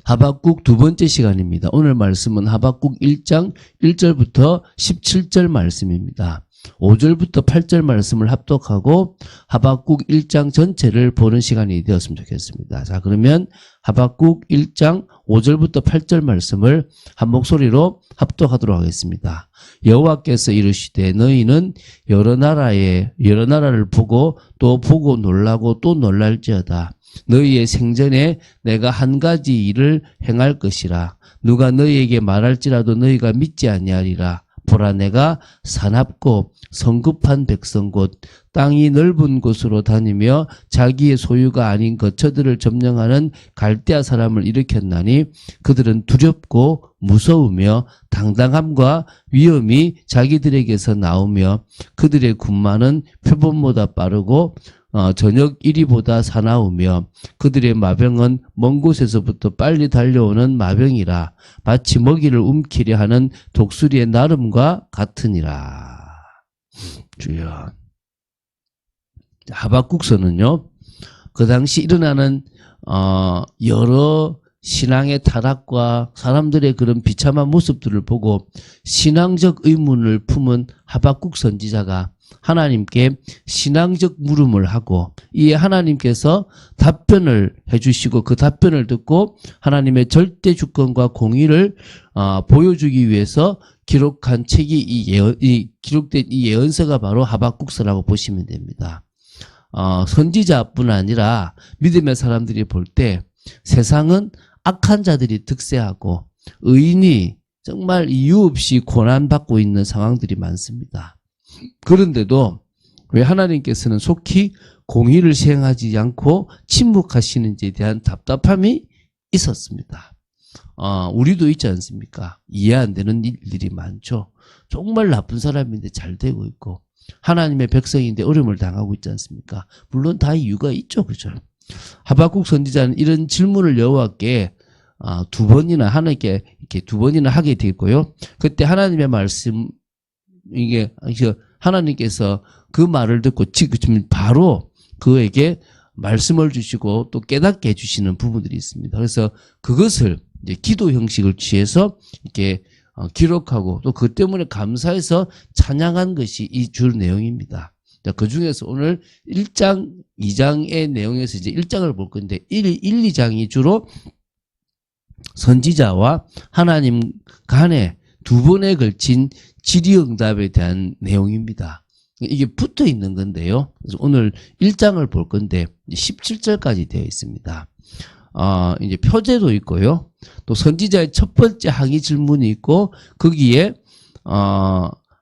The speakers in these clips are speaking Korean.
하박국 두 번째 시간입니다. 오늘 말씀은 하박국 1장 1절부터 17절 말씀입니다. 5절부터 8절 말씀을 합독하고 하박국 1장 전체를 보는 시간이 되었으면 좋겠습니다. 자, 그러면 하박국 1장 5절부터 8절 말씀을 한 목소리로 합독하도록 하겠습니다. 여호와께서 이르시되 너희는 여러 나라를 보고 또 보고 놀라고 또 놀랄지어다. 너희의 생전에 내가 한 가지 일을 행할 것이라. 누가 너희에게 말할지라도 너희가 믿지 아니하리라. 보라, 내가 사납고 성급한 백성 곧 땅이 넓은 곳으로 다니며 자기의 소유가 아닌 거처들을 점령하는 갈대아 사람을 일으켰나니 그들은 두렵고 무서우며 당당함과 위엄이 자기들에게서 나오며 그들의 군마는 표범보다 빠르고 저녁 이리보다 사나우며 그들의 마병은 먼 곳에서부터 빨리 달려오는 마병이라. 마치 먹이를 움키려 하는 독수리의 나름과 같으니라. 주여. 하박국서는요, 그 당시 일어나는 여러 신앙의 타락과 사람들의 그런 비참한 모습들을 보고 신앙적 의문을 품은 하박국 선지자가 하나님께 신앙적 물음을 하고 이에 하나님께서 답변을 해주시고 그 답변을 듣고 하나님의 절대 주권과 공의를 보여주기 위해서 기록한 책이 기록된 이 예언서가 바로 하박국서라고 보시면 됩니다. 선지자뿐 아니라 믿음의 사람들이 볼 때 세상은 악한 자들이 득세하고 의인이 정말 이유 없이 고난받고 있는 상황들이 많습니다. 그런데도 왜 하나님께서는 속히 공의를 시행하지 않고 침묵하시는지에 대한 답답함이 있었습니다. 우리도 있지 않습니까? 이해 안 되는 일들이 많죠. 정말 나쁜 사람인데 잘 되고 있고 하나님의 백성인데 어려움을 당하고 있지 않습니까? 물론 다 이유가 있죠. 그죠? 하박국 선지자는 이런 질문을 여호와께 두 번이나 하나님께 이렇게 두 번이나 하게 되고요. 그때 하나님의 말씀 하나님께서 그 말을 듣고 지금 바로 그에게 말씀을 주시고 또 깨닫게 해주시는 부분들이 있습니다. 그래서 그것을 이제 기도 형식을 취해서 이렇게 기록하고 또 그 때문에 감사해서 찬양한 것이 이 주 내용입니다. 그 중에서 오늘 1장, 2장의 내용에서 이제 1장을 볼 건데 1, 2장이 주로 선지자와 하나님 간에 두 번에 걸친 질의응답에 대한 내용입니다. 이게 붙어 있는 건데요. 그래서 오늘 1장을 볼 건데 17절까지 되어 있습니다. 이제 표제도 있고요. 또 선지자의 첫 번째 항의 질문이 있고 거기에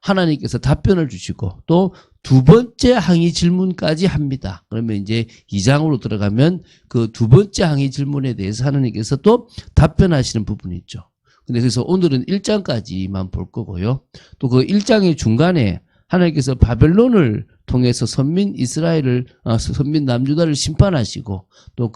하나님께서 답변을 주시고 또 두 번째 항의 질문까지 합니다. 그러면 이제 2장으로 들어가면 그 두 번째 항의 질문에 대해서 하나님께서 또 답변하시는 부분이 있죠. 근데 그래서 오늘은 1장까지만 볼 거고요. 또 그 1장의 중간에 하나님께서 바벨론을 통해서 선민 이스라엘을, 선민 남유다를 심판하시고 또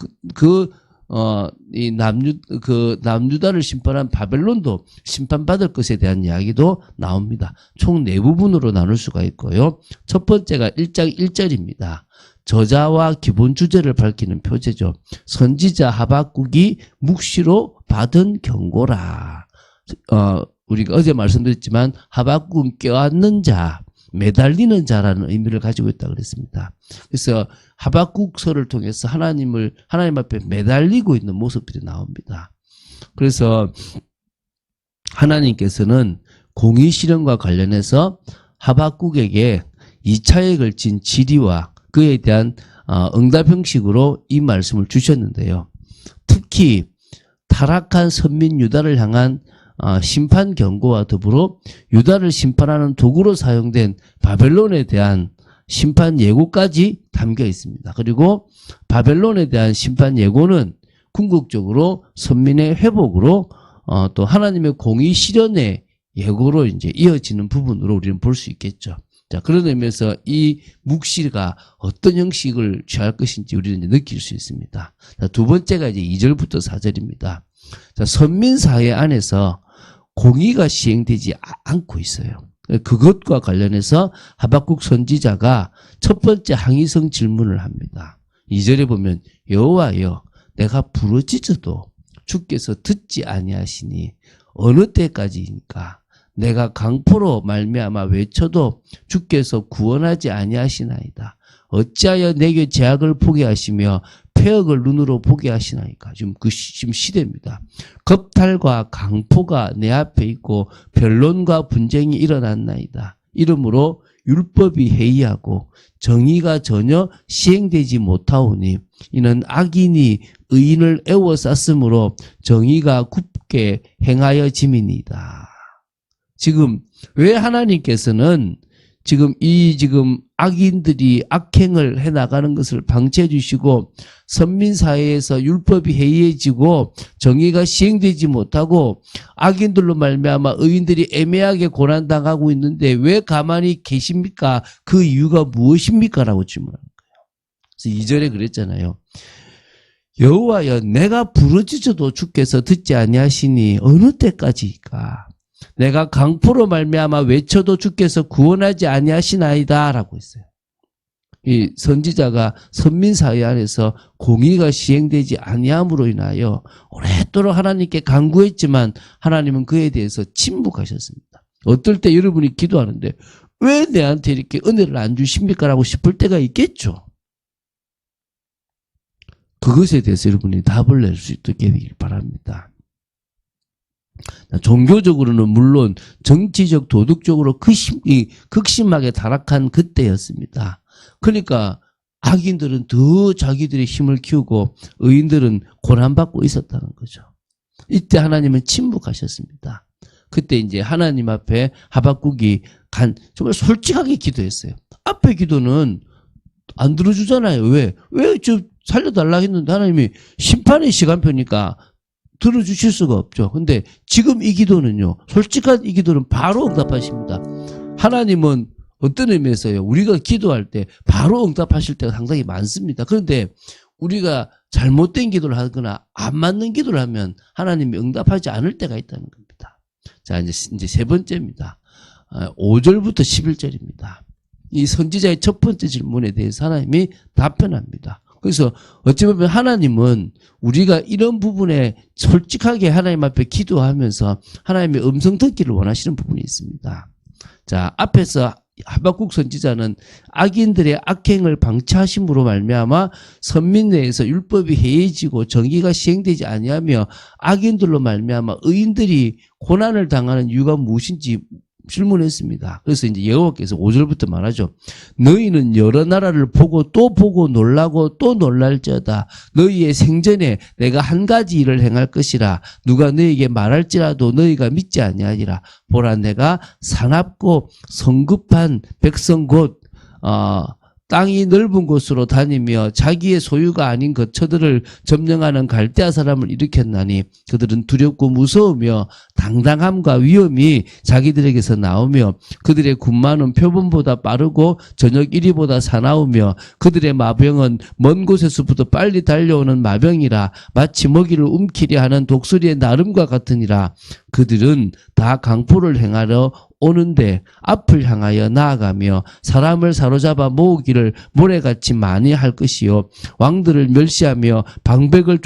남유다를 심판한 바벨론도 심판받을 것에 대한 이야기도 나옵니다. 총 4부분으로 나눌 수가 있고요. 첫 번째가 1장 1절입니다. 저자와 기본 주제를 밝히는 표제죠. 선지자 하박국이 묵시로 받은 경고라. 우리가 어제 말씀드렸지만 하박국은 껴안는 자, 매달리는 자라는 의미를 가지고 있다고 그랬습니다. 그래서 하박국서를 통해서 하나님 앞에 매달리고 있는 모습들이 나옵니다. 그래서 하나님께서는 공의 실현과 관련해서 하박국에게 2차에 걸친 질의와 그에 대한 응답 형식으로 이 말씀을 주셨는데요. 특히 타락한 선민 유다를 향한 심판 경고와 더불어 유다를 심판하는 도구로 사용된 바벨론에 대한 심판 예고까지 담겨 있습니다. 그리고 바벨론에 대한 심판 예고는 궁극적으로 선민의 회복으로 또 하나님의 공의 실현의 예고로 이제 이어지는 부분으로 우리는 볼 수 있겠죠. 자, 그런 의미에서 이 묵시가 어떤 형식을 취할 것인지 우리는 이제 느낄 수 있습니다. 자, 두 번째가 이제 2절부터 4절입니다. 자, 선민 사회 안에서 공의가 시행되지 않고 있어요. 그것과 관련해서 하박국 선지자가 첫 번째 항의성 질문을 합니다. 2절에 보면 여호와여 내가 부르짖어도 주께서 듣지 아니하시니 어느 때까지입니까? 내가 강포로 말미암아 외쳐도 주께서 구원하지 아니하시나이다. 어찌하여 내게 죄악을 보게 하시며 폐역을 눈으로 보게 하시나이까. 지금 지금 시대입니다. 겁탈과 강포가 내 앞에 있고 변론과 분쟁이 일어났나이다. 이러므로 율법이 해이하고 정의가 전혀 시행되지 못하오니 이는 악인이 의인을 애워쌌으므로 정의가 굽게 행하여 짐이니이다. 지금 왜 하나님께서는 지금 악인들이 악행을 해나가는 것을 방치해 주시고 선민사회에서 율법이 해이해지고 정의가 시행되지 못하고 악인들로 말미암아 의인들이 애매하게 고난당하고 있는데 왜 가만히 계십니까? 그 이유가 무엇입니까? 라고 질문하는 거예요. 그래서 2절에 그랬잖아요. 여호와여 내가 부르짖어도 주께서 듣지 아니하시니 어느 때까지일까? 내가 강포로 말미암아 외쳐도 주께서 구원하지 아니하시나이다 라고 했어요. 이 선지자가 선민사회 안에서 공의가 시행되지 아니함으로 인하여 오랫도록 하나님께 간구했지만 하나님은 그에 대해서 침묵하셨습니다. 어떨 때 여러분이 기도하는데 왜 내한테 이렇게 은혜를 안 주십니까? 라고 싶을 때가 있겠죠. 그것에 대해서 여러분이 답을 낼 수 있게 되길 바랍니다. 종교적으로는 물론 정치적 도덕적으로 극심하게 타락한 그때였습니다. 그러니까 악인들은 더 자기들의 힘을 키우고 의인들은 고난받고 있었다는 거죠. 이때 하나님은 침묵하셨습니다. 그때 이제 하나님 앞에 하박국이 정말 솔직하게 기도했어요. 앞에 기도는 안 들어주잖아요. 왜 저 살려달라 했는데 하나님이 심판의 시간표니까 들어주실 수가 없죠. 근데 지금 이 기도는요, 솔직한 이 기도는 바로 응답하십니다. 하나님은 어떤 의미에서요, 우리가 기도할 때 바로 응답하실 때가 상당히 많습니다. 그런데 우리가 잘못된 기도를 하거나 안 맞는 기도를 하면 하나님이 응답하지 않을 때가 있다는 겁니다. 자, 이제 세 번째입니다. 5절부터 11절입니다. 이 선지자의 첫 번째 질문에 대해서 하나님이 답변합니다. 그래서 어찌 보면 하나님은 우리가 이런 부분에 솔직하게 하나님 앞에 기도하면서 하나님의 음성 듣기를 원하시는 부분이 있습니다. 자, 앞에서 하박국 선지자는 악인들의 악행을 방치하심으로 말미암아 선민 내에서 율법이 해이해지고 정의가 시행되지 아니하며 악인들로 말미암아 의인들이 고난을 당하는 이유가 무엇인지 질문했습니다. 그래서 이제 여호와께서 5절부터 말하죠. 너희는 여러 나라를 보고 또 보고 놀라고 또 놀랄지어다. 너희의 생전에 내가 한 가지 일을 행할 것이라. 누가 너희에게 말할지라도 너희가 믿지 아니하리라. 보라 내가 사납고 성급한 백성 곧 땅이 넓은 곳으로 다니며 자기의 소유가 아닌 거처들을 점령하는 갈대아 사람을 일으켰나니 그들은 두렵고 무서우며 당당함과 위엄이 자기들에게서 나오며 그들의 군마는 표범보다 빠르고 저녁 이리보다 사나우며 그들의 마병은 먼 곳에서부터 빨리 달려오는 마병이라 마치 먹이를 움키려 하는 독수리의 나름과 같으니라. 그들은 다 강포를 행하러 오는데 앞을 향하여 나아가며 사람을 사로잡아 모으기를 모래같이 많이 할 것이요 왕들을 멸시하며 방백을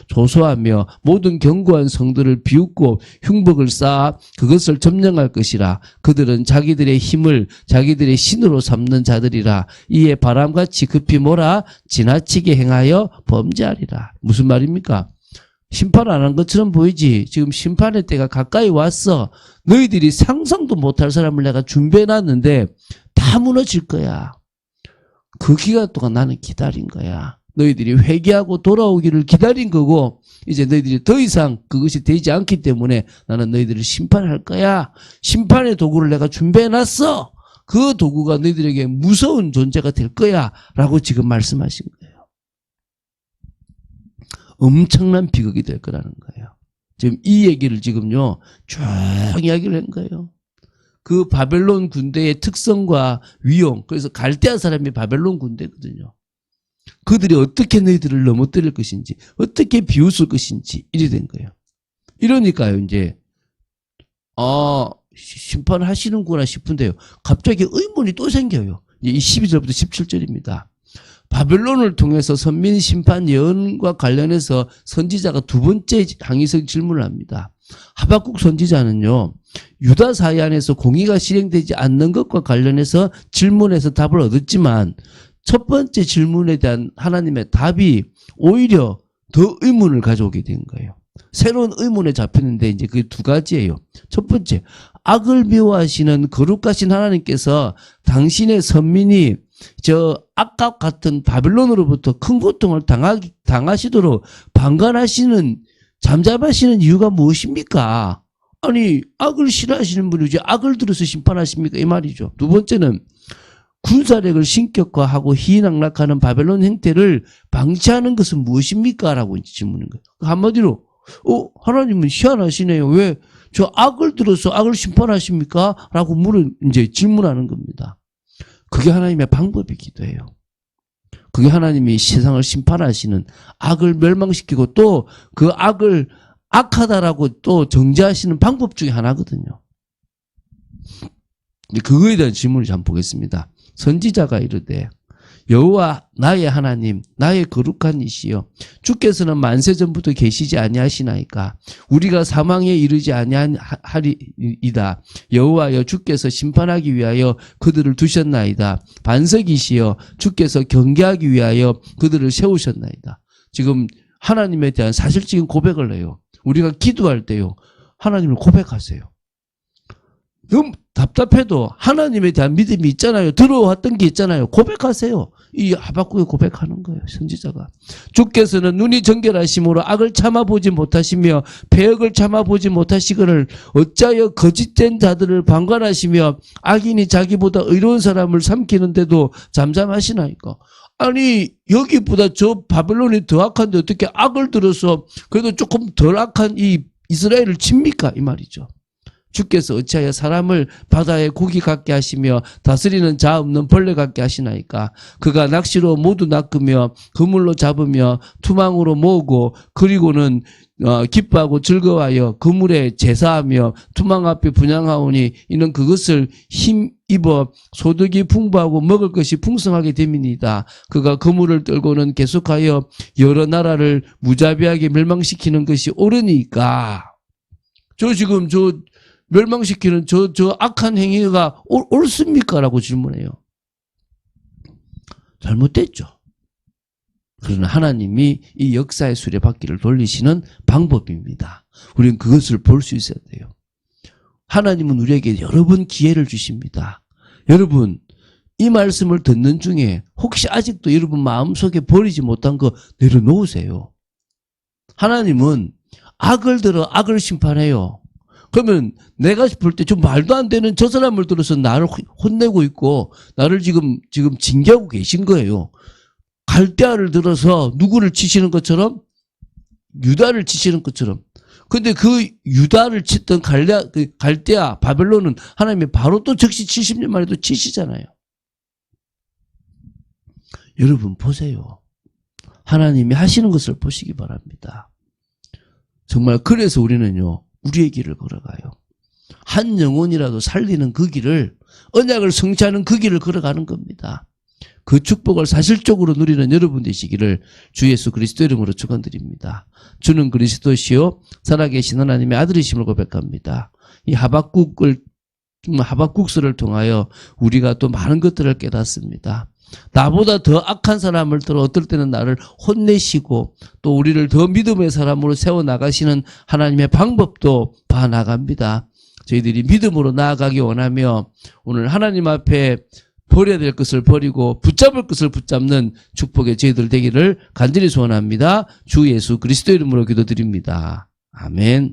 조소하며 모든 견고한 성들을 비웃고 흉복을 쌓아 그것을 점령할 것이라. 그들은 자기들의 힘을 자기들의 신으로 삼는 자들이라. 이에 바람같이 급히 몰아 지나치게 행하여 범죄하리라. 무슨 말입니까? 심판 안 한 것처럼 보이지. 지금 심판의 때가 가까이 왔어. 너희들이 상상도 못할 사람을 내가 준비해놨는데 다 무너질 거야. 그 기간 동안 나는 기다린 거야. 너희들이 회개하고 돌아오기를 기다린 거고 이제 너희들이 더 이상 그것이 되지 않기 때문에 나는 너희들을 심판할 거야. 심판의 도구를 내가 준비해놨어. 그 도구가 너희들에게 무서운 존재가 될 거야 라고 지금 말씀하신 거예요. 엄청난 비극이 될 거라는 거예요. 지금 이 얘기를 지금요 쭉 이야기를 한 거예요. 그 바벨론 군대의 특성과 위용, 그래서 갈대아 사람이 바벨론 군대거든요. 그들이 어떻게 너희들을 넘어뜨릴 것인지, 어떻게 비웃을 것인지 이래 된 거예요. 이러니까요 이제 심판하시는구나 싶은데요. 갑자기 의문이 또 생겨요. 이제 이 12절부터 17절입니다. 바벨론을 통해서 선민 심판 예언과 관련해서 선지자가 두 번째 항의성 질문을 합니다. 하박국 선지자는요, 유다 사회 안에서 공의가 실행되지 않는 것과 관련해서 질문해서 답을 얻었지만 첫 번째 질문에 대한 하나님의 답이 오히려 더 의문을 가져오게 된 거예요. 새로운 의문에 잡히는데 이제 그게 두 가지예요. 첫 번째, 악을 미워하시는 거룩하신 하나님께서 당신의 선민이 저 악각 같은 바벨론으로부터 큰 고통을 당하시도록 방관하시는, 잠잠하시는 이유가 무엇입니까? 아니, 악을 싫어하시는 분이 이제 악을 들어서 심판하십니까? 이 말이죠. 두 번째는 군사력을 신격화하고 희낙락하는 바벨론 행태를 방치하는 것은 무엇입니까? 라고 질문한 거예요. 한마디로 하나님은 희한하시네요. 왜 저 악을 들어서 악을 심판하십니까? 라고 이제 질문하는 겁니다. 그게 하나님의 방법이기도 해요. 그게 하나님이 세상을 심판하시는, 악을 멸망시키고 또 그 악을 악하다라고 또 정죄하시는 방법 중에 하나거든요. 그거에 대한 질문을 한번 보겠습니다. 선지자가 이르되 여호와 나의 하나님 나의 거룩한 이시여 주께서는 만세 전부터 계시지 아니하시나이까 우리가 사망에 이르지 아니하리이다. 여호와여 주께서 심판하기 위하여 그들을 두셨나이다. 반석이시여 주께서 경계하기 위하여 그들을 세우셨나이다. 지금 하나님에 대한 사실적인 고백을 해요. 우리가 기도할 때요, 하나님을 고백하세요. 너무 답답해도 하나님에 대한 믿음이 있잖아요. 들어왔던 게 있잖아요. 고백하세요. 이 하박국에 고백하는 거예요. 선지자가. 주께서는 눈이 정결하심으로 악을 참아보지 못하시며 패역을 참아보지 못하시거늘 어찌하여 거짓된 자들을 방관하시며 악인이 자기보다 의로운 사람을 삼키는데도 잠잠하시나이까. 아니, 여기보다 저 바벨론이 더 악한데 어떻게 악을 들어서 그래도 조금 덜 악한 이 이스라엘을 칩니까? 이 말이죠. 주께서 어찌하여 사람을 바다의 고기 같게 하시며 다스리는 자 없는 벌레 같게 하시나이까. 그가 낚시로 모두 낚으며 그물로 잡으며 투망으로 모으고 그리고는 기뻐하고 즐거워하여 그물에 제사하며 투망 앞에 분향하오니 이는 그것을 힘입어 소득이 풍부하고 먹을 것이 풍성하게 됨이니이다. 그가 그물을 떨고는 계속하여 여러 나라를 무자비하게 멸망시키는 것이 옳으니까. 지금 멸망시키는 저 악한 행위가 옳습니까? 라고 질문해요. 잘못됐죠. 그러나 하나님이 이 역사의 수레바퀴를 돌리시는 방법입니다. 우리는 그것을 볼 수 있어야 돼요. 하나님은 우리에게 여러 번 기회를 주십니다. 여러분, 이 말씀을 듣는 중에 혹시 아직도 여러분 마음속에 버리지 못한 거 내려놓으세요. 하나님은 악을 들어 악을 심판해요. 그러면 내가 볼 때 좀 말도 안 되는 저 사람을 들어서 나를 혼내고 있고 나를 지금 징계하고 계신 거예요. 갈대아를 들어서 누구를 치시는 것처럼, 유다를 치시는 것처럼. 근데 그 유다를 치던 갈대아 바벨론은 하나님이 바로 또 즉시 70년 만에 또 치시잖아요. 여러분 보세요. 하나님이 하시는 것을 보시기 바랍니다. 정말 그래서 우리는요, 우리의 길을 걸어가요. 한 영혼이라도 살리는 그 길을, 언약을 성취하는 그 길을 걸어가는 겁니다. 그 축복을 사실적으로 누리는 여러분 되시기를 주 예수 그리스도 이름으로 축원드립니다. 주는 그리스도시요 살아계신 하나님의 아들이심을 고백합니다. 이 하박국서를 통하여 우리가 또 많은 것들을 깨닫습니다. 나보다 더 악한 사람을 들어 어떨 때는 나를 혼내시고 또 우리를 더 믿음의 사람으로 세워나가시는 하나님의 방법도 봐나갑니다. 저희들이 믿음으로 나아가기 원하며 오늘 하나님 앞에 버려야 될 것을 버리고 붙잡을 것을 붙잡는 축복의 저희들 되기를 간절히 소원합니다. 주 예수 그리스도 이름으로 기도드립니다. 아멘.